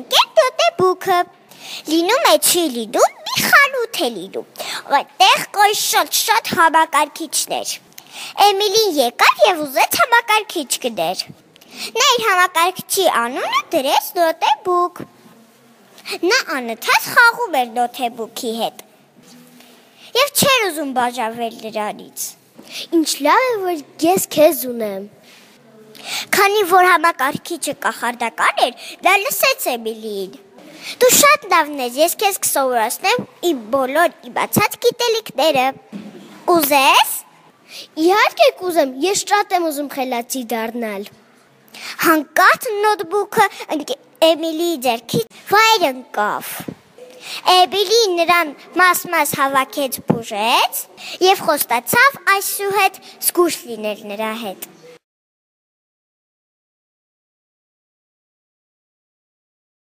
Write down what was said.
Նոտեբուքը լինում է չի լինում, մի խանութ է լինում, այդտեղ կային շատ համակարգիչներ։ Էմիլին եկավ և ուզեց համակարգիչ գներ։ Նա իր համակարգչի անունը դրեց նոտեբուք։ Նա անընդհատ խաղում էր նոտեբուքի հետ և չէր ուզում բաժանվել նրանից։ Ինչ լավ է, որ ես քեզ ունեմ։ Քանի որ համակարգիչը կախարդական էր, նա լսեց Էմիլիին։ Դու շատ լավն ես, ես քեզ կսովորեցնեմ իմ բոլոր իմացած գիտելիքները։ Կուզես։ Իհարկե կուզեմ, ես շատ եմ ուզում խելացի դառնալ։ Հանկարծ նոտեբուքը Էմիլիի ձեռքից վայր ընկավ։ Էմիլին նրան մաս հավաքեց, բուժեց և խոստացավ այսուհետ զգույշ լինել նրա հետ։